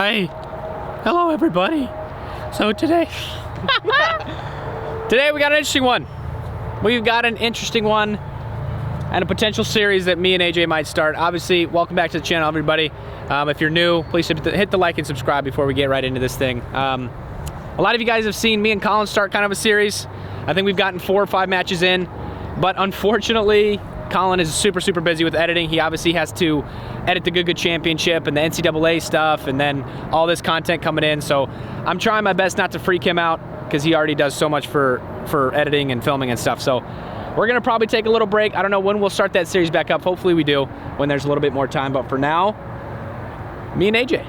Hi. Hello, everybody. So today, today we got an interesting one. We've got an interesting one and a potential series that me and AJ might start. Obviously, welcome back to the channel, everybody. If you're new, please hit the like and subscribe before we get right into this thing. A lot of you guys have seen me and Colin start kind of a series. I think we've gotten 4 or 5 matches in, but unfortunately, Colin is super busy with editing. He obviously has to edit the Good Championship and the NCAA stuff and then all this content coming in. So I'm trying my best not to freak him out because he already does so much for editing and filming and stuff. So we're gonna probably take a little break. I don't know when we'll start that series back up. Hopefully we do when there's a little bit more time. But for now, me and AJ.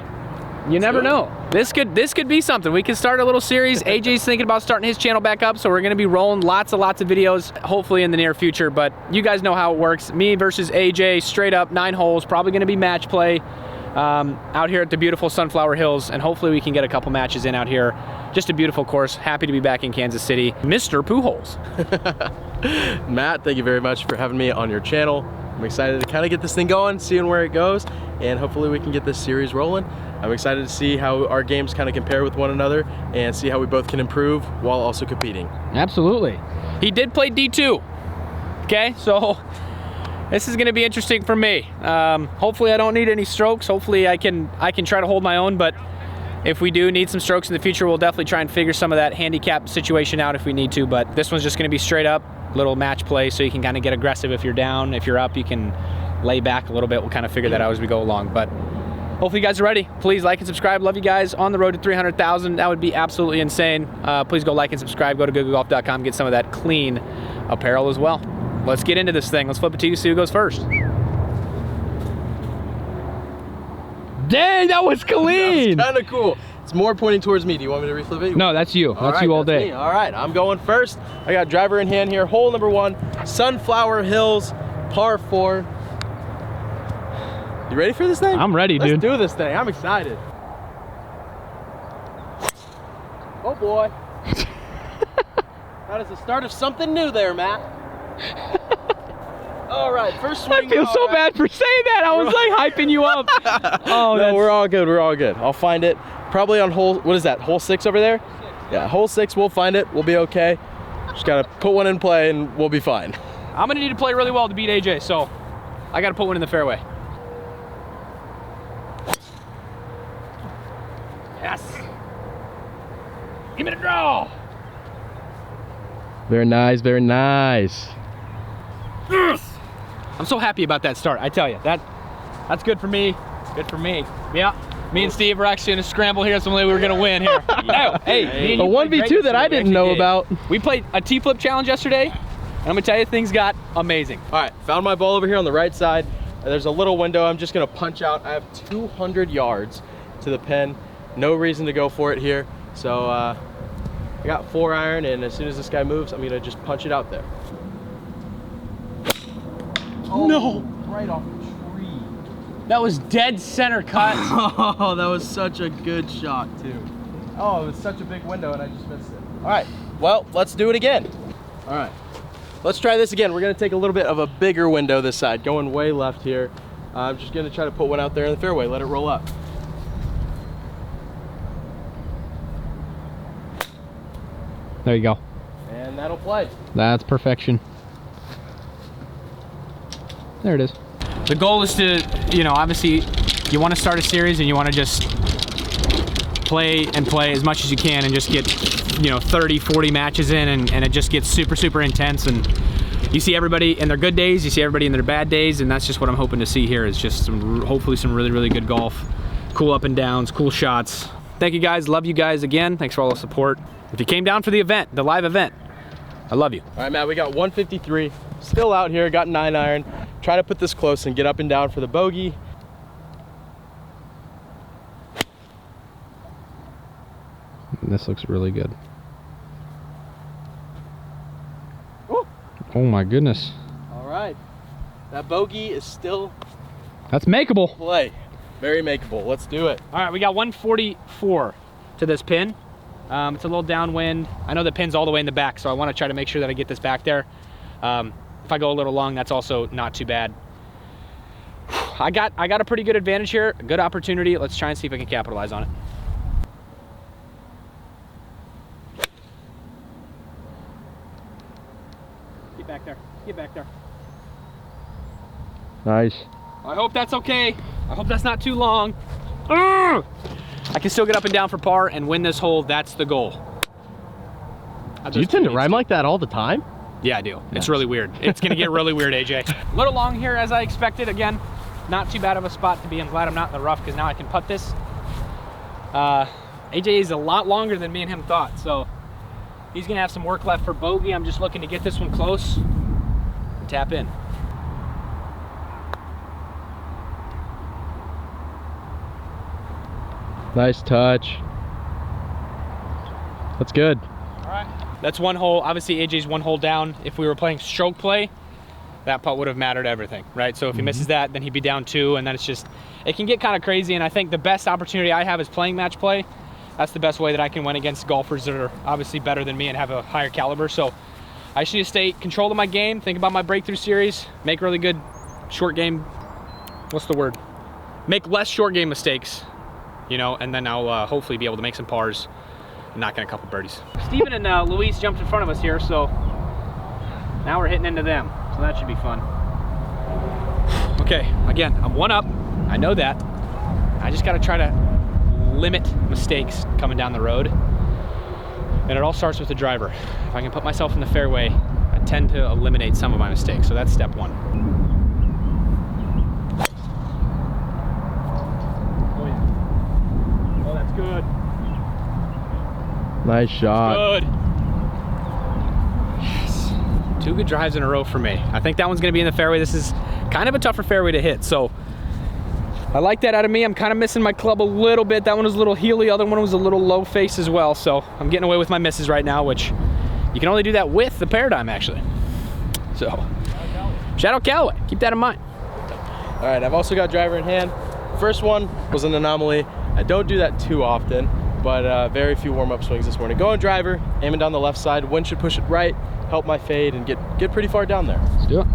You never know. This could be something. We could start a little series. AJ's thinking about starting his channel back up, so we're gonna be rolling lots of videos, hopefully in the near future, but you guys know how it works. Me versus AJ, straight up 9 holes, probably gonna be match play out here at the beautiful Sunflower Hills, and hopefully we can get a couple matches in out here. Just a beautiful course. Happy to be back in Kansas City. Mr. Pujols. Matt, thank you very much for having me on your channel. I'm excited to kind of get this thing going, seeing where it goes, and hopefully we can get this series rolling. I'm excited to see how our games kind of compare with one another and see how we both can improve while also competing. Absolutely. He did play D2, okay? So this is gonna be interesting for me. Hopefully I don't need any strokes. Hopefully I can try to hold my own, but if we do need some strokes in the future, we'll definitely try and figure some of that handicap situation out if we need to, but this one's just gonna be straight up, little match play, so you can kind of get aggressive if you're down. If you're up, you can lay back a little bit. We'll kind of figure that out as we go along, but hopefully you guys are ready. Please like and subscribe. Love you guys. On the road to 300,000. That would be absolutely insane. Please go like and subscribe. Go to googlegolf.com. Get some of that clean apparel as well. Let's get into this thing. Let's flip it to you, see who goes first. Dang, that was clean. That was kind of cool. It's more pointing towards me. Do you want me to reflip it? No, that's you. That's you all day. Me. All right, I'm going first. I got driver in hand here. Hole number 1, Sunflower Hills, par 4. You ready for this thing? I'm ready, dude. Let's do this thing. I'm excited. Oh boy. That is the start of something new there, Matt. All right, first swing. I feel so bad for saying that. I was like hyping you up. Oh, no, we're all good. We're all good. I'll find it probably on hole, what is that, hole 6 over there? Yeah, hole 6, we'll find it. We'll be okay. Just gotta put one in play and we'll be fine. I'm gonna need to play really well to beat AJ, so I gotta put one in the fairway. Yes. Give me the draw. Very nice, very nice. Yes. I'm so happy about that start. I tell you, that's good for me. Good for me. Yeah. Me and Steve are actually in a scramble here. So we were gonna win here. No, hey, a 1v2 that I didn't know about. We played a T-flip challenge yesterday, and I'm gonna tell you, things got amazing. All right, found my ball over here on the right side. There's a little window. I'm just gonna punch out. I have 200 yards to the pin. No reason to go for it here. So I got 4 iron, and as soon as this guy moves, I'm gonna just punch it out there. Oh, no! Right off the tree. That was dead center cut. Oh, that was such a good shot too. Oh, it was such a big window, and I just missed it. All right, well, let's do it again. All right, let's try this again. We're gonna take a little bit of a bigger window this side, going way left here. I'm just gonna try to put one out there in the fairway, let it roll up. There you go. And that'll play. That's perfection. There it is. The goal is to, you know, obviously you want to start a series and you want to just play as much as you can and just get, you know, 30, 40 matches in, and it just gets super intense, and you see everybody in their good days, you see everybody in their bad days, and that's just what I'm hoping to see here, is just hopefully some really good golf. Cool up and downs, cool shots. Thank you guys, love you guys again. Thanks for all the support. If you came down for the event, the live event, I love you. All right, Matt, we got 153, still out here, got 9 iron. Try to put this close and get up and down for the bogey. This looks really good. Ooh. Oh my goodness. All right, that bogey is still That's makeable. Play. Very makeable. Let's do it. All right, we got 144 to this pin. It's a little downwind. I know the pin's all the way in the back, so I want to try to make sure that I get this back there. If I go a little long, that's also not too bad. I got a pretty good advantage here, a good opportunity. Let's try and see if I can capitalize on it. Get back there. Get back there. Nice. I hope that's okay. I hope that's not too long. Ugh! I can still get up and down for par and win this hole. That's the goal. Do you tend to rhyme like that all the time? Yeah, I do. It's really weird. It's gonna get really weird, AJ. A little long here as I expected. Again, not too bad of a spot to be. I'm glad I'm not in the rough because now I can putt this. AJ is a lot longer than me and him thought, so he's gonna have some work left for bogey. I'm just looking to get this one close and tap in. Nice touch. That's good. All right. That's one hole. Obviously, AJ's one hole down. If we were playing stroke play, that putt would have mattered everything, right? So if he misses that, then he'd be down 2, and then it's just, it can get kind of crazy. And I think the best opportunity I have is playing match play. That's the best way that I can win against golfers that are obviously better than me and have a higher caliber. So I just need to stay control of my game, think about my breakthrough series, make really good short game, what's the word? Make less short game mistakes, you know, and then I'll hopefully be able to make some pars and knock in a couple birdies. Steven and Luis jumped in front of us here, so now we're hitting into them. So that should be fun. Okay, again, I'm 1 up. I know that. I just gotta try to limit mistakes coming down the road. And it all starts with the driver. If I can put myself in the fairway, I tend to eliminate some of my mistakes. So that's step 1. Oh yeah. Oh, that's good. Nice shot. Good. Yes. 2 good drives in a row for me. I think that one's gonna be in the fairway. This is kind of a tougher fairway to hit, so I like that out of me. I'm kind of missing my club a little bit. That one was a little heely, other one was a little low face as well, so I'm getting away with my misses right now, which you can only do that with the Paradigm, actually. So, Shadow Callaway, keep that in mind. All right, I've also got driver in hand. First one was an anomaly. I don't do that too often, but very few warm-up swings this morning. Going driver, aiming down the left side, wind should push it right, help my fade, and get pretty far down there. Let's do it.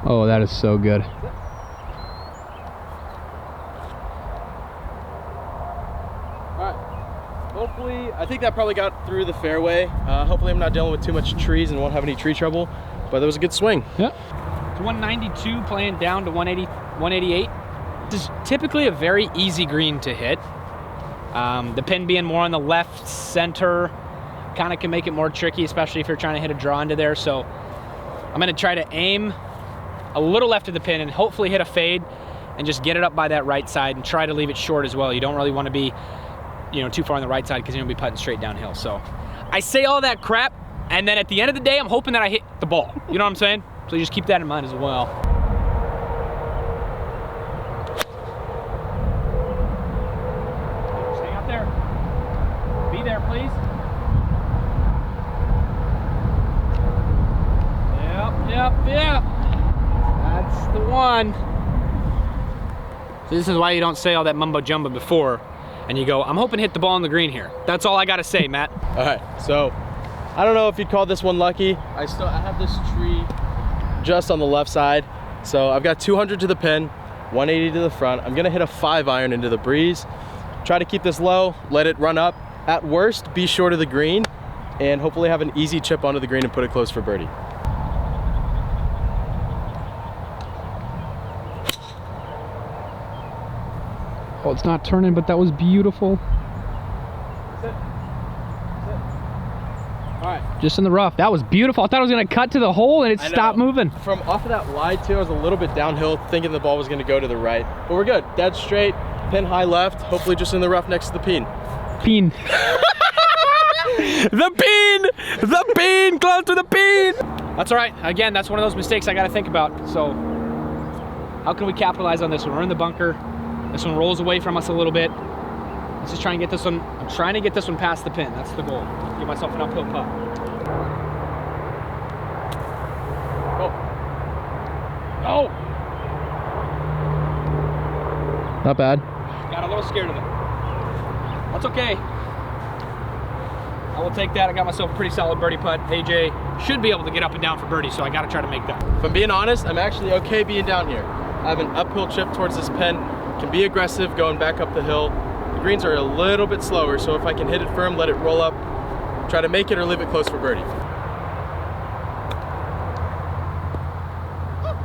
Oh, that is so good. All right. Hopefully, I think that probably got through the fairway. Hopefully I'm not dealing with too much trees and won't have any tree trouble, but that was a good swing. Yeah. It's 192 playing down to 188. This is typically a very easy green to hit. The pin being more on the left center kind of can make it more tricky, especially if you're trying to hit a draw into there. So I'm gonna try to aim a little left of the pin and hopefully hit a fade and just get it up by that right side and try to leave it short as well. You don't really want to be, you know, too far on the right side because you're gonna be putting straight downhill. So I say all that crap, and then at the end of the day, I'm hoping that I hit the ball. You know what I'm saying? So you just keep that in mind as well. Just hang out there. Be there, please. Yep. That's the one. So this is why you don't say all that mumbo jumbo before, and you go, I'm hoping to hit the ball on the green here. That's all I gotta say, Matt. All right, so I don't know if you'd call this one lucky. I have this tree just on the left side. So I've got 200 to the pin, 180 to the front. I'm gonna hit a 5-iron into the breeze. Try to keep this low, let it run up. At worst, be short of the green, and hopefully have an easy chip onto the green and put it close for birdie. Oh, it's not turning, but that was beautiful. Sit. All right. Just in the rough. That was beautiful. I thought it was gonna cut to the hole and it stopped moving. From off of that wide too, I was a little bit downhill, thinking the ball was gonna go to the right. But we're good. Dead straight, pin high left, hopefully just in the rough next to the pin. Pin. The pin, close to the pin. That's all right. Again, that's one of those mistakes I got to think about. So how can we capitalize on this one? We're in the bunker. This one rolls away from us a little bit. Let's just try and get this one. I'm trying to get this one past the pin. That's the goal. Give myself an uphill putt. Oh. Not bad. Got a little scared of it. That's okay. I will take that. I got myself a pretty solid birdie putt. AJ should be able to get up and down for birdie, so I got to try to make that. If I'm being honest, I'm actually okay being down here. I have an uphill chip towards this pin. Can be aggressive going back up the hill. The greens are a little bit slower, so if I can hit it firm, let it roll up, try to make it or leave it close for birdie.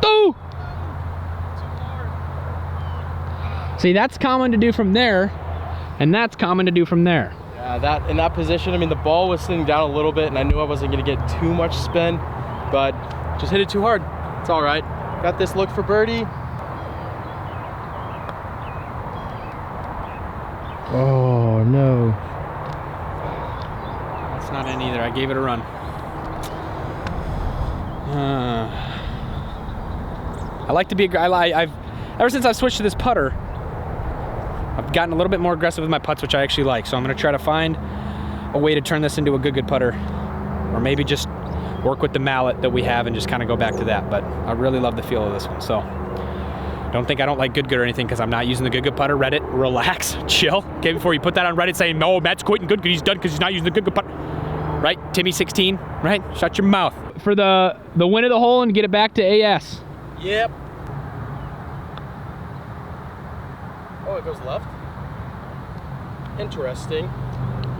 Oh! See, that's common to do from there, and that's common to do from there. Yeah, that in that position, I mean, the ball was sitting down a little bit, and I knew I wasn't going to get too much spin, but just hit it too hard. It's all right. Got this look for birdie. Oh, no. That's not in either. I gave it a run. I like to be, I've ever since I've switched to this putter, I've gotten a little bit more aggressive with my putts, which I actually like. So I'm going to try to find a way to turn this into a good putter, or maybe just work with the mallet that we have and just kind of go back to that. But I really love the feel of this one. So don't think I don't like good or anything because I'm not using the good putter. Reddit, relax, chill. Okay, before you put that on Reddit saying, no, Matt's quitting good, he's done because he's not using the good putter. Right, Timmy16, right? Shut your mouth. For the win of the hole and get it back to AS. Yep. Oh, it goes left. Interesting.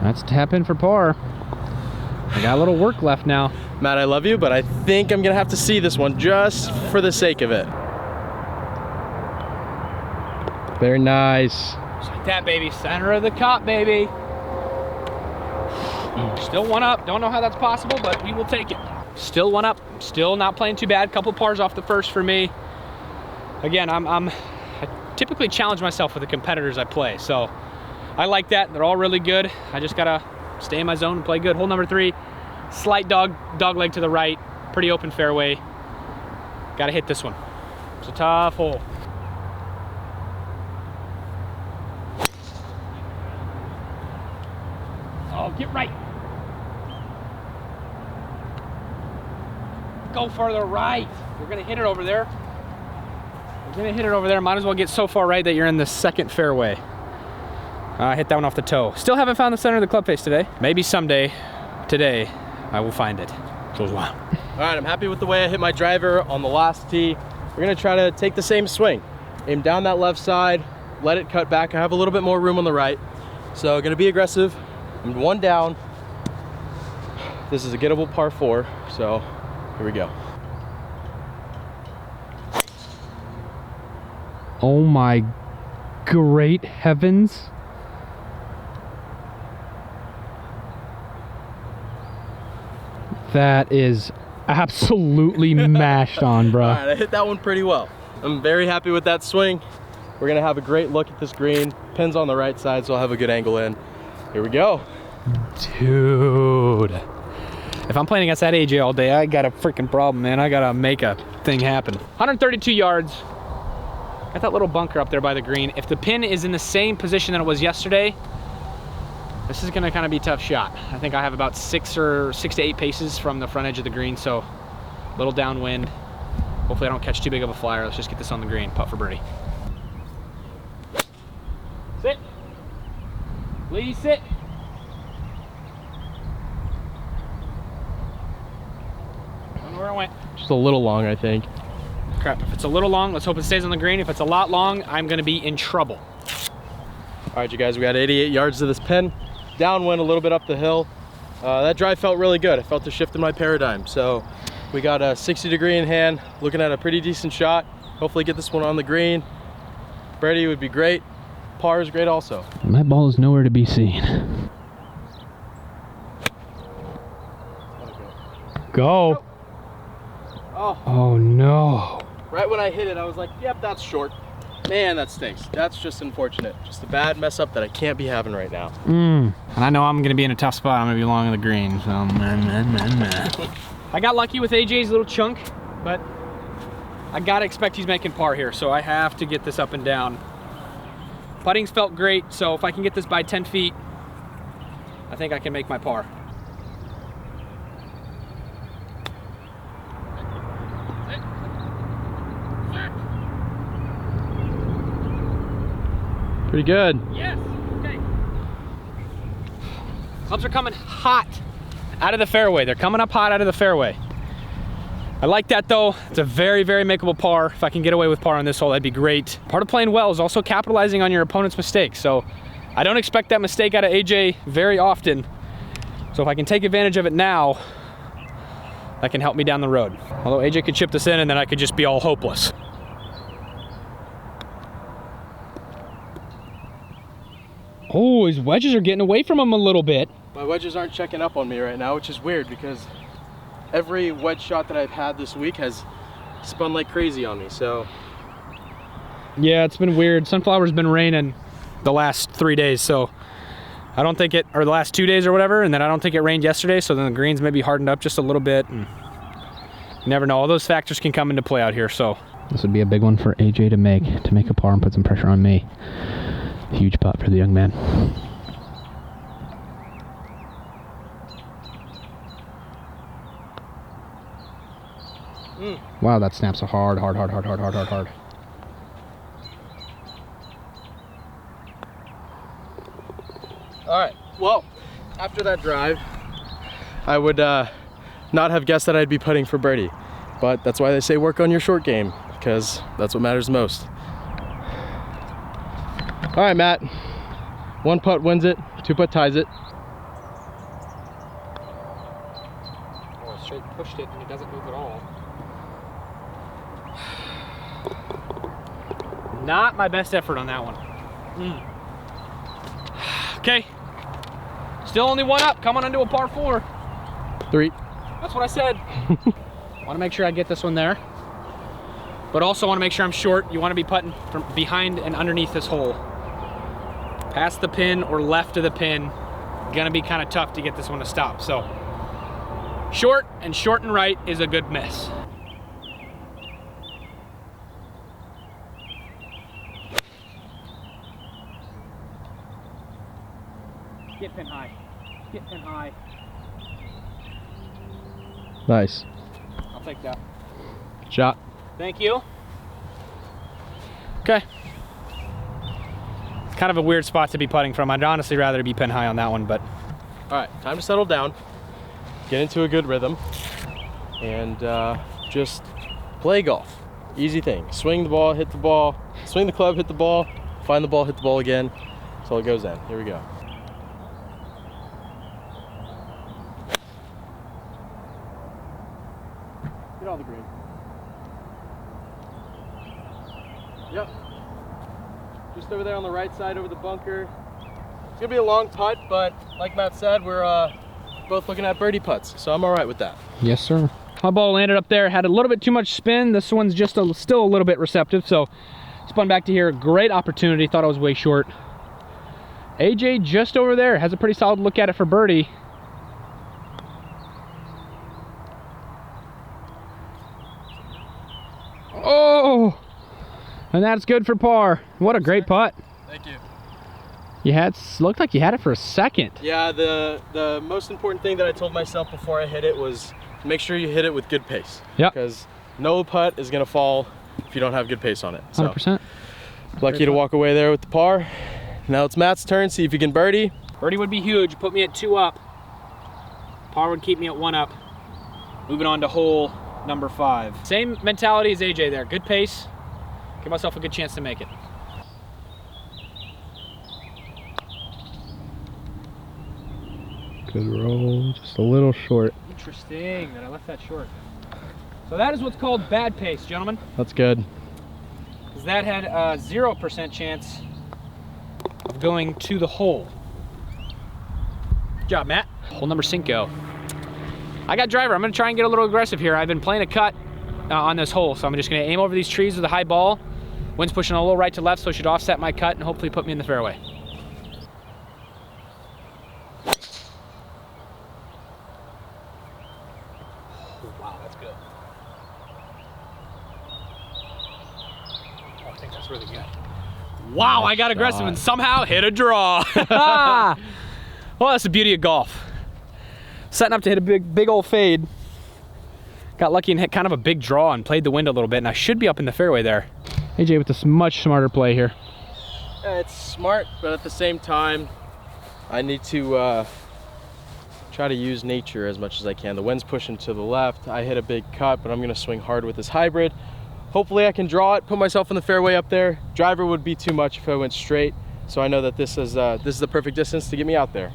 That's tap in for par. I got a little work left now. Matt, I love you, but I think I'm gonna have to see this one just for the sake of it. Very nice. Just like that, baby. Center of the cup, baby. Still one up. Don't know how that's possible, but we will take it. Still one up. Still not playing too bad. Couple pars off the first for me. Again, I typically challenge myself with the competitors I play, so I like that. They're all really good. I just gotta stay in my zone and play good. Hole number 3, slight dog leg to the right, pretty open fairway. Gotta hit this one. It's a tough hole. Oh, get right. Go for the right. You're gonna hit it over there. You're gonna hit it over there. Might as well get so far right that you're in the second fairway. I hit that one off the toe. Still haven't found the center of the club face today. Maybe someday, today, I will find it. So wow. All right, I'm happy with the way I hit my driver on the last tee. We're gonna try to take the same swing. Aim down that left side, let it cut back. I have a little bit more room on the right. So gonna be aggressive. I'm one down. This is a gettable par 4, so here we go. Oh my great heavens. That is absolutely mashed on, bro. All right, I hit that one pretty well. I'm very happy with that swing. We're gonna have a great look at this green. Pins on the right side, so I'll have a good angle in. Here we go. Dude. If I'm playing against that AJ all day, I got a freaking problem, man. I gotta make a thing happen. 132 yards. Got that little bunker up there by the green. If the pin is in the same position that it was yesterday, this is gonna kind of be a tough shot. I think I have about 6 to 8 paces from the front edge of the green, so a little downwind. Hopefully I don't catch too big of a flyer. Let's just get this on the green, putt for birdie. Sit. Please sit. I don't know where it went. Just a little long, I think. Crap, if it's a little long, let's hope it stays on the green. If it's a lot long, I'm gonna be in trouble. All right, you guys, we got 88 yards to this pin. Downwind a little bit up the hill. That drive felt really good. I felt the shift in my paradigm. So we got a 60-degree in hand, looking at a pretty decent shot. Hopefully get this one on the green. Birdie would be great. Par is great also. My ball is nowhere to be seen. Go. Oh. Oh no. Right when I hit it, I was like, yep, that's short. Man, that stinks. That's just unfortunate. Just a bad mess up that I can't be having right now. And I know I'm gonna be in a tough spot. I'm gonna be long on the green, so I got lucky with AJ's little chunk, but I gotta expect he's making par here, so I have to get this up and down. Putting's felt great, so if I can get this by 10 feet, I think I can make my par. Pretty good. Yes, okay. Clubs are coming hot out of the fairway. They're coming up hot out of the fairway. I like that though. It's a very, very makeable par. If I can get away with par on this hole, that'd be great. Part of playing well is also capitalizing on your opponent's mistakes. So I don't expect that mistake out of AJ very often. So if I can take advantage of it now, that can help me down the road. Although AJ could chip this in and then I could just be all hopeless. Oh, his wedges are getting away from him a little bit. My wedges aren't checking up on me right now, which is weird because every wedge shot that I've had this week has spun like crazy on me, so. Yeah, it's been weird. Sunflower's been raining the last 3 days, so I don't think it, or the last 2 days or whatever, and then I don't think it rained yesterday, so then the greens maybe hardened up just a little bit. And you never know. All those factors can come into play out here, so. This would be a big one for AJ to make a par and put some pressure on me. Huge putt for the young man. Wow, that snaps a hard. All right, well, after that drive, I would not have guessed that I'd be putting for birdie, but that's why they say work on your short game, because that's what matters most. All right, Matt, 1 putt wins it, 2 putt ties it. Oh, straight pushed it and it doesn't move at all. Not my best effort on that one. Okay. Still only 1 up, coming onto a par 4. 3. That's what I said. Want to make sure I get this one there. But also want to make sure I'm short. You want to be putting from behind and underneath this hole. Past the pin or left of the pin. Gonna be kind of tough to get this one to stop. So short and right is a good miss. Get pin high. Get pin high. Nice. I'll take that. Shot. Thank you. Okay. It's kind of a weird spot to be putting from. I'd honestly rather be pin high on that one, but. All right, time to settle down, get into a good rhythm, and just play golf. Easy thing. Swing the ball, hit the ball, swing the club, hit the ball, find the ball, hit the ball again, until it goes in. Here we go. Get on the green. Yep. Just over there on the right side over the bunker. It's gonna be a long putt, but like Matt said, we're both looking at birdie putts, so I'm all right with that. Yes, sir. My ball landed up there, had a little bit too much spin. This one's just still a little bit receptive, so spun back to here. Great opportunity, thought I was way short. AJ just over there, has a pretty solid look at it for birdie. Oh! And that's good for par. What a great putt. Thank you. Looked like you had it for a second. Yeah, the most important thing that I told myself before I hit it was make sure you hit it with good pace. Yeah. Because no putt is gonna fall if you don't have good pace on it. So 100%. Lucky to walk away there with the par. Now it's Matt's turn, see if he can birdie. Birdie would be huge, put me at 2 up. Par would keep me at 1 up. Moving on to hole number 5. Same mentality as AJ there, good pace. Give myself a good chance to make it. Good roll, just a little short. Interesting that I left that short. So that is what's called bad pace, gentlemen. That's good. Because that had a 0% chance of going to the hole. Good job, Matt. Hole number 5. I got driver. I'm going to try and get a little aggressive here. I've been playing a cut on this hole, so I'm just going to aim over these trees with a high ball. Wind's pushing a little right to left, so it should offset my cut and hopefully put me in the fairway. Oh, wow, that's good. Oh, I think that's really good. Wow, I got aggressive and somehow hit a draw. Well, that's the beauty of golf. Setting up to hit a big old fade. Got lucky and hit kind of a big draw and played the wind a little bit, and I should be up in the fairway there. AJ with this much smarter play here. Yeah, it's smart, but at the same time, I need to try to use nature as much as I can. The wind's pushing to the left. I hit a big cut, but I'm gonna swing hard with this hybrid. Hopefully I can draw it, put myself in the fairway up there. Driver would be too much if I went straight. So I know that this is the perfect distance to get me out there.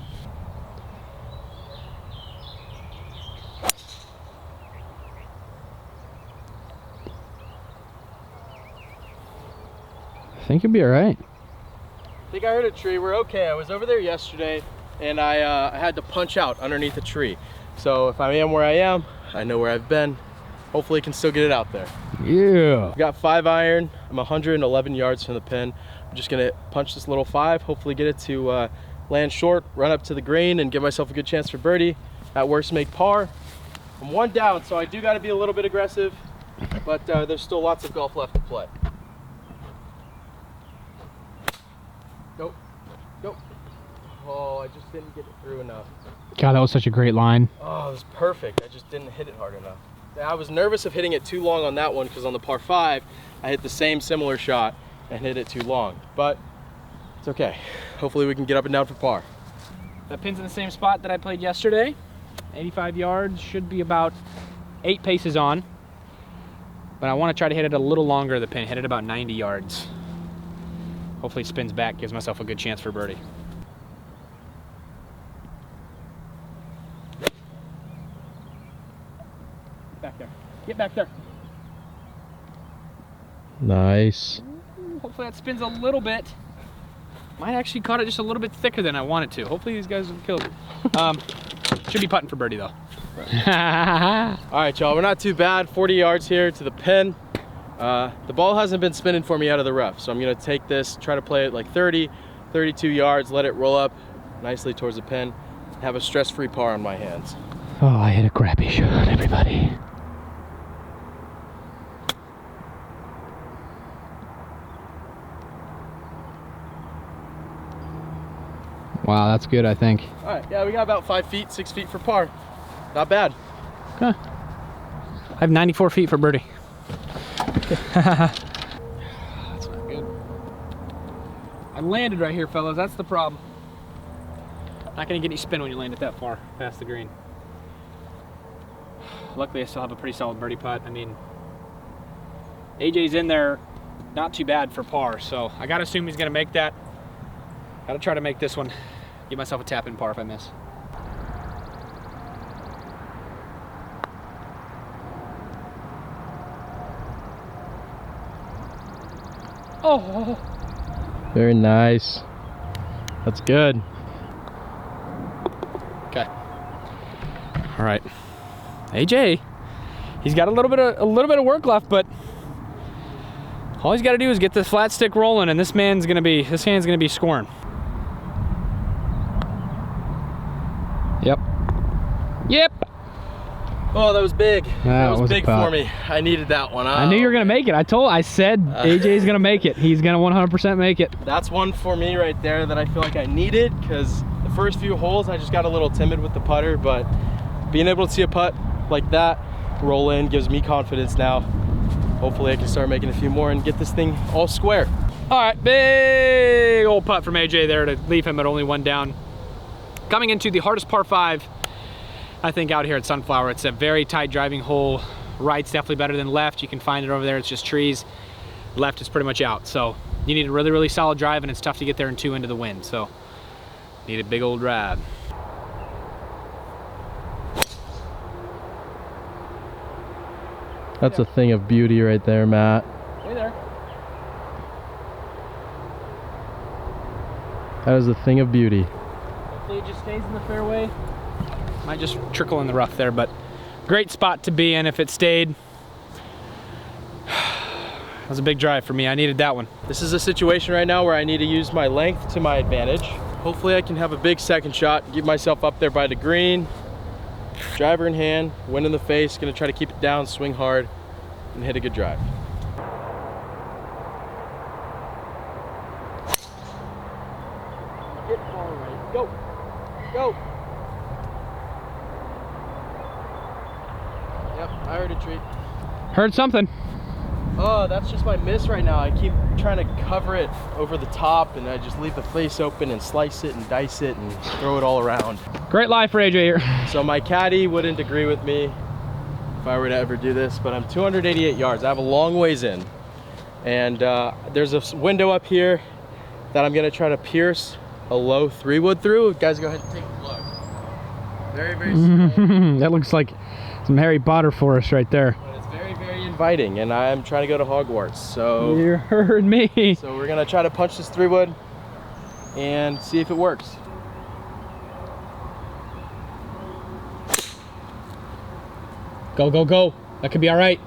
I think you'll be all right. I think I heard a tree. We're okay. I was over there yesterday and I had to punch out underneath a tree. So if I am where I am, I know where I've been. Hopefully I can still get it out there. Yeah. I've got 5 iron. I'm 111 yards from the pin. I'm just gonna punch this little 5, hopefully get it to land short, run up to the green and give myself a good chance for birdie. At worst, make par. I'm 1 down, so I do gotta be a little bit aggressive, but there's still lots of golf left to play. Nope, nope. Oh, I just didn't get it through enough. God, that was such a great line. Oh, it was perfect. I just didn't hit it hard enough. I was nervous of hitting it too long on that one because on the par 5, I hit the same similar shot and hit it too long, but it's okay. Hopefully we can get up and down for par. That pin's in the same spot that I played yesterday. 85 yards, should be about 8 paces on. But I want to try to hit it a little longer, the pin, hit it about 90 yards. Hopefully it spins back, gives myself a good chance for birdie. Back there, get back there. Nice. Hopefully that spins a little bit. Might actually caught it just a little bit thicker than I wanted to. Hopefully these guys will kill it. Should be putting for birdie though. All right, y'all, we're not too bad. 40 yards here to the pin. The ball hasn't been spinning for me out of the rough, so I'm gonna take this, try to play it like 30, 32 yards, let it roll up nicely towards the pin, have a stress-free par on my hands. Oh, I hit a crappy shot, everybody. Wow, that's good, I think. All right, yeah, we got about 5 feet, 6 feet for par. Not bad. Okay. I have 94 feet for birdie. That's not good. I landed right here, fellas. That's the problem. Not gonna get any spin when you land it that far past the green. Luckily, I still have a pretty solid birdie putt. I mean, AJ's in there, not too bad for par, so I gotta assume he's gonna make that. Gotta try to make this one. Give myself a tap in par if I miss. Oh! Very nice. That's good. Okay. All right. AJ, he's got a little bit of work left, but all he's got to do is get the flat stick rolling, and this hand's gonna be scoring. Yep. Yep. Oh, that was big. That was big putt for me. I needed that one. I knew you were gonna make it. I said AJ's gonna make it. He's gonna 100% make it. That's one for me right there that I feel like I needed, because the first few holes I just got a little timid with the putter, but being able to see a putt like that roll in gives me confidence now. Hopefully I can start making a few more and get this thing all square. All right, big old putt from AJ there to leave him at only 1 down. Coming into the hardest par 5, I think, out here at Sunflower. It's a very tight driving hole. Right's definitely better than left. You can find it over there. It's just trees. Left is pretty much out. So you need a really, really solid drive, and it's tough to get there in 2 into the wind. So need a big old drive. That's a thing of beauty right there, Matt. Hey there. That is a thing of beauty. Hopefully it just stays in the fairway. Might just trickle in the rough there, but great spot to be in if it stayed. That was a big drive for me. I needed that one. This is a situation right now where I need to use my length to my advantage. Hopefully I can have a big second shot, get myself up there by the green. Driver in hand, wind in the face, gonna try to keep it down, swing hard, and hit a good drive. Get far right. Go. Go. Yep, I heard a tree. Heard something. Oh, that's just my miss right now. I keep trying to cover it over the top, and I just leave the face open and slice it and dice it and throw it all around. Great life for AJ here. So my caddy wouldn't agree with me if I were to ever do this, but I'm 288 yards. I have a long ways in. And there's a window up here that I'm gonna try to pierce a low 3-wood through. Guys, go ahead and take a look. Very, very small. That looks like some Harry Potter forest right there. But it's very, very inviting, and I'm trying to go to Hogwarts, so. You heard me. So we're gonna try to punch this 3-wood and see if it works. Go, go, go. That could be all right.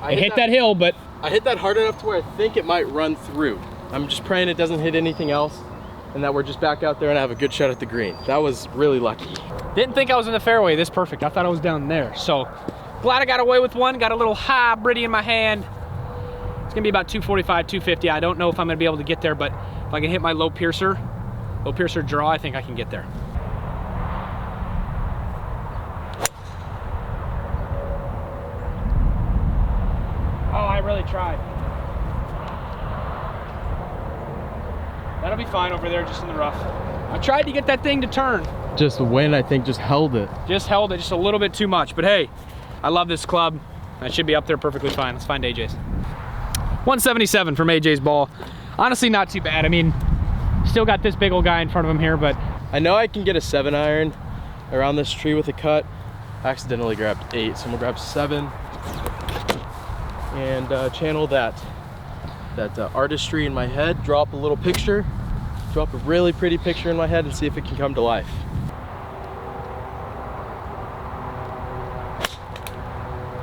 It hit that hill, but. I hit that hard enough to where I think it might run through. I'm just praying it doesn't hit anything else and that we're just back out there and have a good shot at the green. That was really lucky. Didn't think I was in the fairway this perfect. I thought I was down there. So glad I got away with one. Got a little hybrid in my hand. It's gonna be about 245, 250. I don't know if I'm gonna be able to get there, but if I can hit my low piercer draw, I think I can get there. Oh, I really tried. That'll be fine over there, just in the rough. I tried to get that thing to turn. Just the wind, I think, just held it. Just held it just a little bit too much, but hey, I love this club. I should be up there perfectly fine. Let's find AJ's. 177 from AJ's ball. Honestly, not too bad. I mean, still got this big old guy in front of him here, but. I know I can get a 7-iron around this tree with a cut. I accidentally grabbed 8, so I'm gonna grab 7 and channel that artistry in my head, drop a little picture, drop a really pretty picture in my head and see if it can come to life.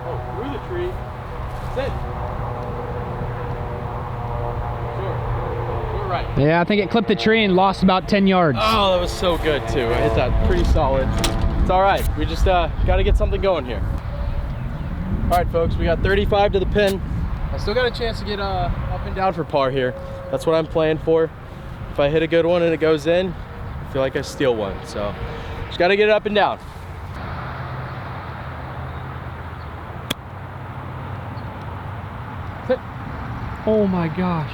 Oh, through the tree. Sit. Short right. Yeah, I think it clipped the tree and lost about 10 yards. Oh, that was so good too. I hit that pretty solid. It's all right. We just got to get something going here. All right, folks, we got 35 to the pin. I still got a chance to get up and down for par here. That's what I'm playing for. If I hit a good one and it goes in, I feel like I steal one. So just got to get it up and down. Oh my gosh.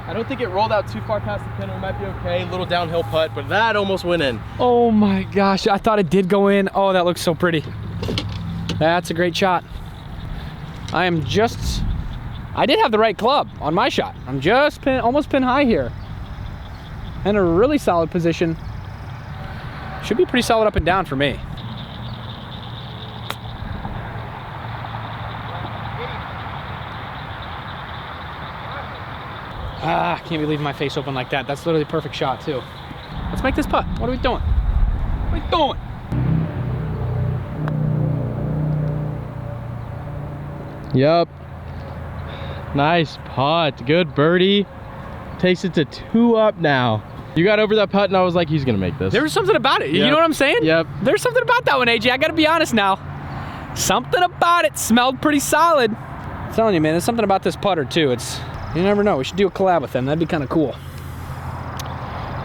I don't think it rolled out too far past the pin. We might be okay. A little downhill putt, but that almost went in. Oh my gosh, I thought it did go in. Oh, that looks so pretty. That's a great shot. I did have the right club on my shot. I'm just almost pin high here. In a really solid position. Should be pretty solid up and down for me. Ah, I can't be leaving my face open like that. That's literally a perfect shot too. Let's make this putt. What are we doing? What are we doing? Yep. Nice putt. Good birdie. Takes it to 2 up now. You got over that putt and I was like, he's gonna make this. There was something about it. Yep. You know what I'm saying? Yep. There's something about that one, AJ. I gotta be honest now. Something about it smelled pretty solid. I'm telling you, man, there's something about this putter too. You never know. We should do a collab with them. That'd be kind of cool.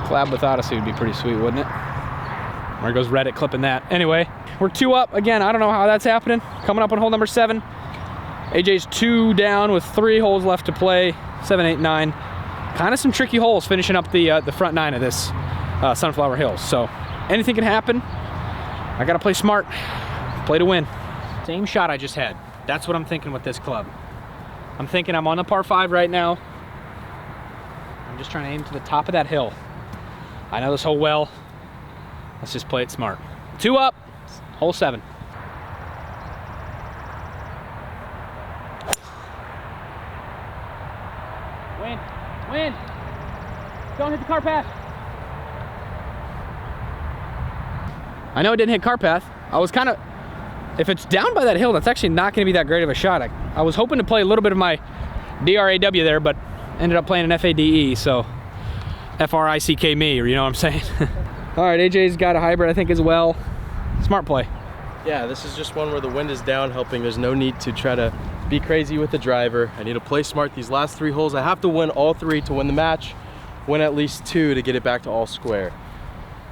Collab with Odyssey would be pretty sweet, wouldn't it? There goes Reddit clipping that. Anyway, we're 2 up. Again, I don't know how that's happening. Coming up on hole number 7. AJ's 2 down with 3 holes left to play. 7, 8, 9. Kind of some tricky holes finishing up the front 9 of this Sunflower Hills. So anything can happen. I gotta play smart. Play to win. Same shot I just had. That's what I'm thinking with this club. I'm thinking I'm on the par 5 right now. I'm just trying to aim to the top of that hill. I know this hole well. Let's just play it smart. 2 up, hole 7. Wind. Don't hit the car path. I know it didn't hit car path. I was kind of, if it's down by that hill, that's actually not going to be that great of a shot. I was hoping to play a little bit of my DRAW there, but ended up playing an FADE, so F-R-I-C-K me, or you know what I'm saying? All right, AJ's got a hybrid, I think, as well. Smart play. Yeah, this is just one where the wind is down helping. There's no need to try to be crazy with the driver. I need to play smart these last 3 holes. I have to win all 3 to win the match, win at least 2 to get it back to all square.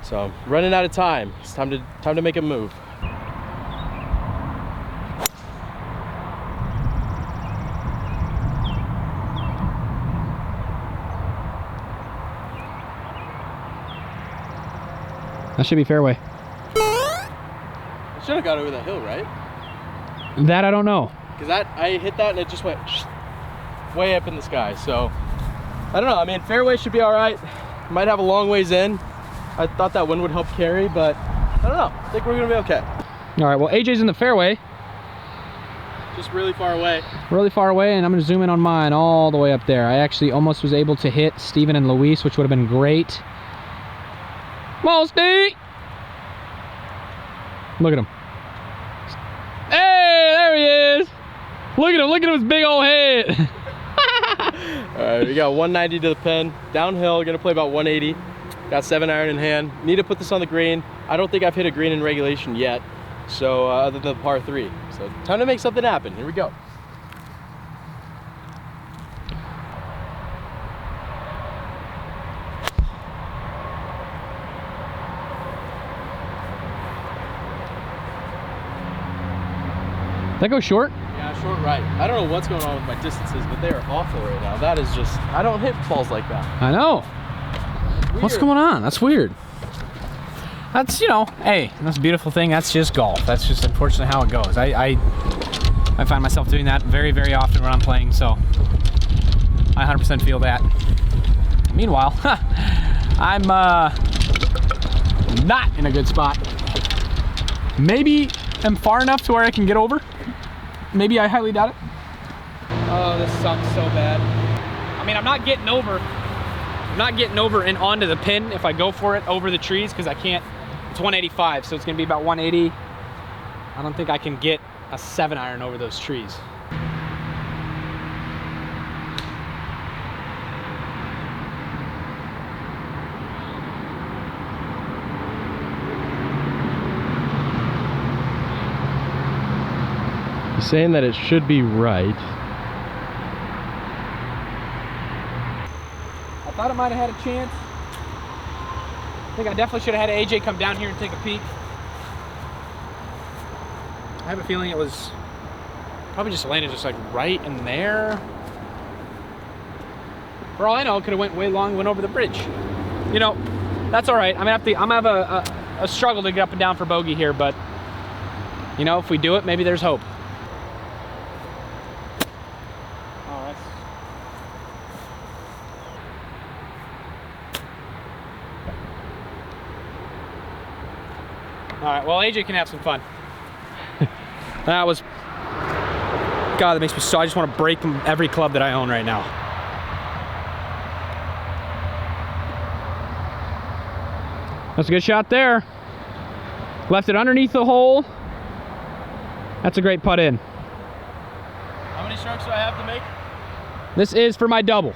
So I'm running out of time. It's time to make a move. That should be fairway. I should have got over that hill, right? That I don't know. Because I hit that and it just went way up in the sky. So I don't know. I mean, fairway should be all right. Might have a long ways in. I thought that wind would help carry, but I don't know. I think we're gonna be okay. All right, well, AJ's in the fairway. Just really far away. Really far away, and I'm gonna zoom in on mine all the way up there. I actually almost was able to hit Steven and Luis, which would have been great. Come on, Steve! Look at him. Hey, there he is! Look at him, his big old head. All right, we got 190 to the pin. Downhill, gonna play about 180. Got 7-iron in hand. Need to put this on the green. I don't think I've hit a green in regulation yet. So other than the par 3. So time to make something happen. Here we go. That goes short? Yeah, short right. I don't know what's going on with my distances, but they are awful right now. That is just, I don't hit balls like that. I know. Weird. What's going on? That's weird. That's, you know, hey, that's a beautiful thing. That's just golf. That's just unfortunately how it goes. I find myself doing that very, very often when I'm playing, so I 100% feel that. Meanwhile, I'm not in a good spot. Maybe I'm far enough to where I can get over. Maybe, I highly doubt it. Oh, this sucks so bad. I mean, I'm not getting over and onto the pin if I go for it over the trees, because I can't. It's 185, so it's gonna be about 180. I don't think I can get a 7-iron over those trees. He's saying that it should be right. I thought it might have had a chance. I think I definitely should have had AJ come down here and take a peek. I have a feeling it was probably just landed just like right in there. For all I know, it could have went way long, went over the bridge. You know, that's all right. I'm gonna have a struggle to get up and down for bogey here, but you know, if we do it, maybe there's hope. Oh, that's... All right, well, AJ can have some fun. That was, God, that makes me so, I just want to break every club that I own right now. That's a good shot there. Left it underneath the hole. That's a great putt in. How many strokes do I have to make? This is for my double.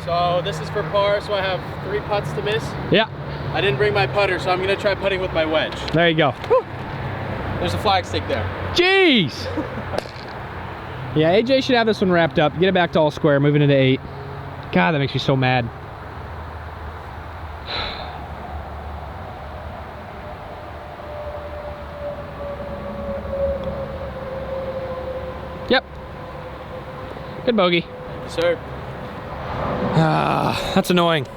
So this is for par, so I have 3 putts to miss. Yeah. I didn't bring my putter, so I'm gonna try putting with my wedge. There you go. Whew. There's a flag stick there. Jeez! Yeah, AJ should have this one wrapped up. Get it back to all square, moving into 8. God, that makes me so mad. Yep. Good bogey. Yes, sir. That's annoying.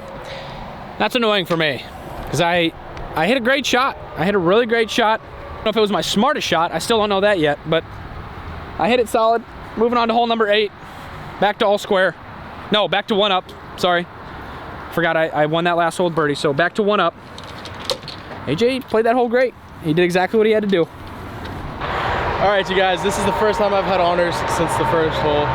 That's annoying for me, because I hit a great shot. I hit a really great shot. I don't know if it was my smartest shot. I still don't know that yet, but I hit it solid. Moving on to hole number 8. Back to all square. No, back to 1 up. Sorry. Forgot I won that last hole with birdie, so back to 1 up. AJ played that hole great. He did exactly what he had to do. All right, you guys, this is the first time I've had honors since the first hole.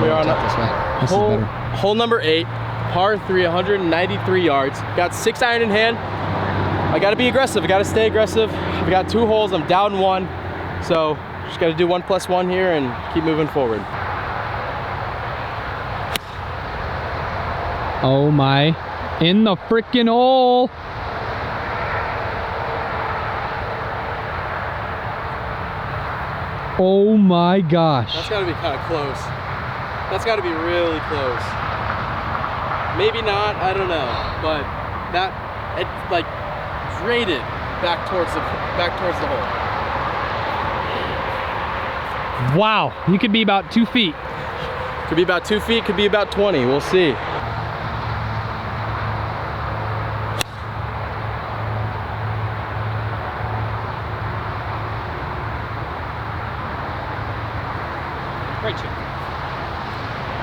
We are on hole number 8, par 3, 193 yards. Got 6-iron in hand. I gotta be aggressive, I gotta stay aggressive. We got 2 holes, I'm down 1. So just gotta do 1+1 here and keep moving forward. Oh my, in the freaking hole. Oh my gosh. That's gotta be kind of close. That's gotta be really close. Maybe not, I don't know. But that, it like rated back towards the hole. Wow, you could be about 2 feet. Could be about 2 feet, could be about 20, we'll see.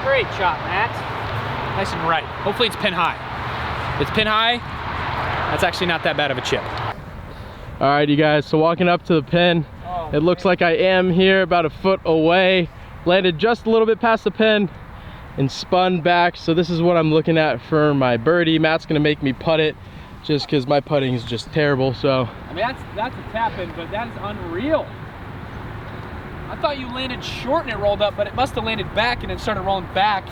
Great shot, Matt. Nice and right. Hopefully it's pin high. If it's pin high, that's actually not that bad of a chip. All right, you guys, so walking up to the pin, it looks like I am here about a foot away. Landed just a little bit past the pin and spun back. So this is what I'm looking at for my birdie. Matt's gonna make me putt it just because my putting is just terrible. So I mean, that's a tap in, but that is unreal. I thought you landed short and it rolled up, but it must have landed back and it started rolling back.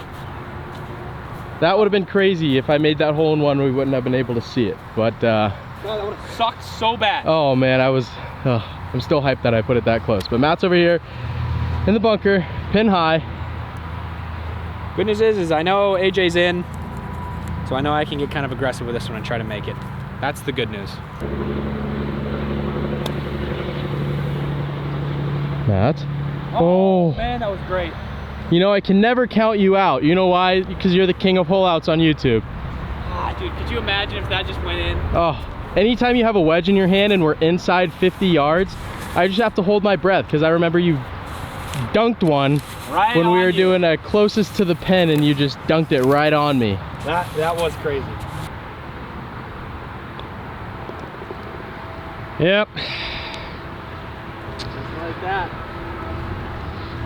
that would have been crazy. If I made that hole in one, we wouldn't have been able to see it. But God, that would have sucked so bad. oh man, I'm still hyped that I put it that close. But Matt's over here in the bunker, pin high. Good news is I know AJ's in, so I know I can get kind of aggressive with this one and try to make it. That's the good news. Matt. Oh man, that was great. You know, I can never count you out. You know why? Because you're the king of hole outs on YouTube. Ah, dude, could you imagine if that just went in? Oh, anytime you have a wedge in your hand and we're inside 50 yards, I just have to hold my breath because I remember you dunked one right when we were you. doing a closest to the pin and you just dunked it right on me. That was crazy. Yep. Just like that.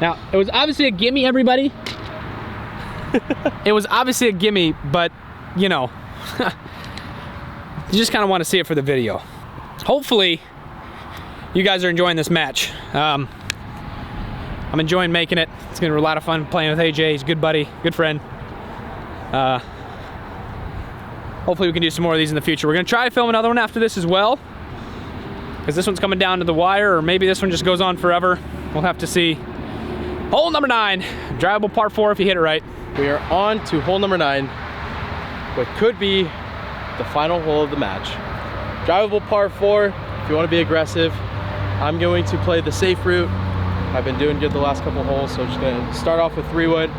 Now, it was obviously a gimme, everybody. It was obviously a gimme, but, you know, you just kind of want to see it for the video. Hopefully, you guys are enjoying this match. I'm enjoying making it. It's gonna be a lot of fun playing with AJ. He's a good buddy, good friend. Hopefully we can do some more of these in the future. We're gonna try to film another one after this as well, because this one's coming down to the wire, or maybe this one just goes on forever. We'll have to see. Hole number 9, drivable par 4 if you hit it right. We are on to hole number 9, what could be the final hole of the match. Drivable par 4, if you want to be aggressive. I'm going to play the safe route. I've been doing good the last couple holes, so I'm just gonna start off with 3-wood,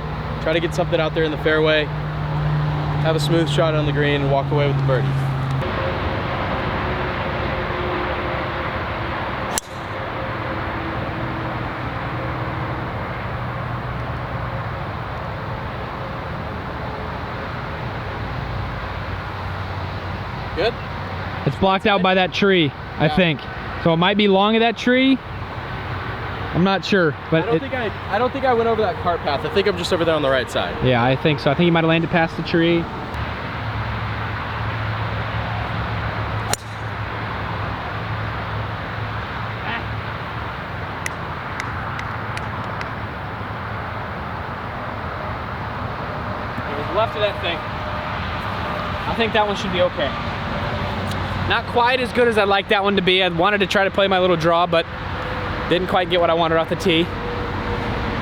try to get something out there in the fairway, have a smooth shot on the green, and walk away with the birdie. Good? It's blocked out by that tree, I think. So it might be long of that tree. I'm not sure, but I don't think I went over that cart path. I think I'm just over there on the right side. yeah, I think so. I think you might have landed past the tree. It was left of that thing. I think that one should be okay. Not quite as good as I'd like that one to be. I wanted to try to play my little draw, but didn't quite get what I wanted off the tee.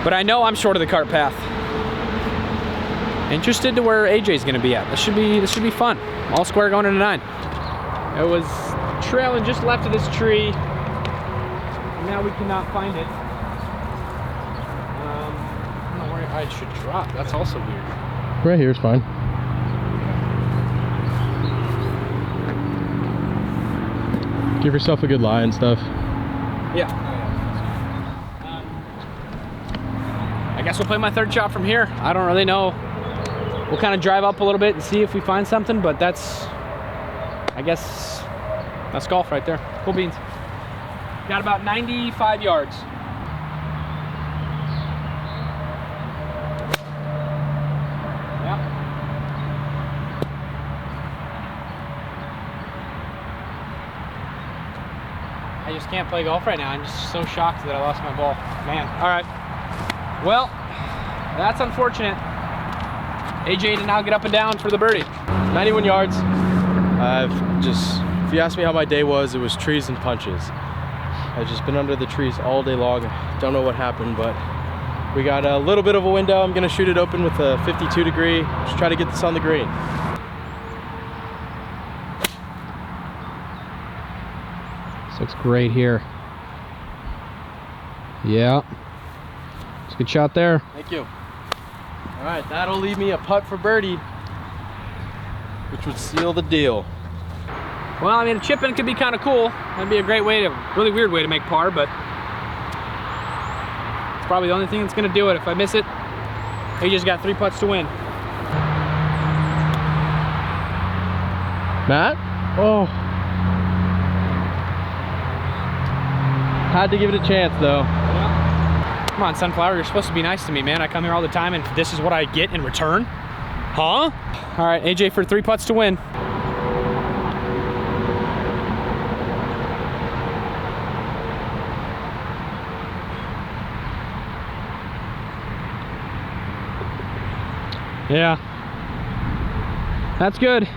But I know I'm short of the cart path. Interested to where AJ's gonna be at. This should be fun. All square going into 9. It was trailing just left of this tree. Now we cannot find it. I don't know where I should drop. That's also weird. Right here is fine. Give yourself a good lie and stuff. Yeah. I guess we'll play my 3rd shot from here. I don't really know. We'll kind of drive up a little bit and see if we find something, but that's, I guess, that's golf right there. Cool beans. Got about 95 yards. Yeah. I just can't play golf right now. I'm just so shocked that I lost my ball. Man, all right. Well, that's unfortunate. AJ did now get up and down for the birdie. 91 yards. If you ask me how my day was, it was trees and punches. I've just been under the trees all day long. Don't know what happened, but we got a little bit of a window. I'm gonna shoot it open with a 52 degree. Just try to get this on the green. This looks great here. Yeah. It's a good shot there. Thank you. All right, that'll leave me a putt for birdie, which would seal the deal. Well, I mean, chipping could be kind of cool. That'd be a great way to, really weird way to make par, but it's probably the only thing that's gonna do it. If I miss it, AJ's got 3 putts to win. Matt? Oh. Had to give it a chance though. Yeah. Come on, Sunflower, you're supposed to be nice to me, man. I come here all the time and this is what I get in return? Huh? All right, AJ for 3 putts to win. Yeah. That's good.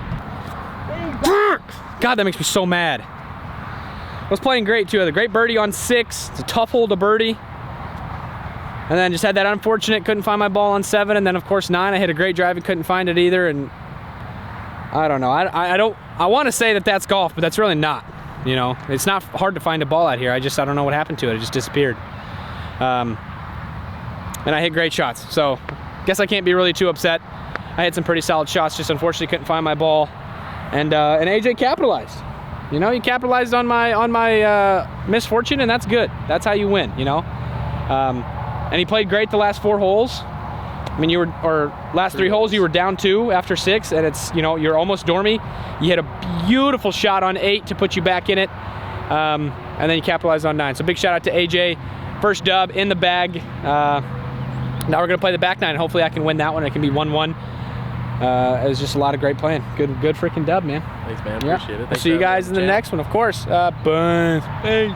God, that makes me so mad. I was playing great too. I had a great birdie on 6. It's a tough hole to birdie. And then just had that unfortunate, couldn't find my ball on 7. And then of course 9, I hit a great drive and couldn't find it either. And I don't know. I want to say that that's golf, but that's really not. You know, it's not hard to find a ball out here. I don't know what happened to it. It just disappeared. And I hit great shots. So guess I can't be really too upset. I had some pretty solid shots, just unfortunately couldn't find my ball. And AJ capitalized. You know, he capitalized on my misfortune, and that's good. That's how you win, you know. And he played great the last 4 holes. I mean, last 3 holes, you were down 2 after 6, and it's, you know, you're almost dormy. You hit a beautiful shot on 8 to put you back in it, and then you capitalized on 9. So big shout out to AJ, first dub in the bag. Now we're gonna play the back 9, and hopefully I can win that one. It can be 1-1. It was just a lot of great playing. Good freaking dub, man. Thanks, man. Yeah. Appreciate it. I'll see you guys in the next one, of course. Boom. Hey.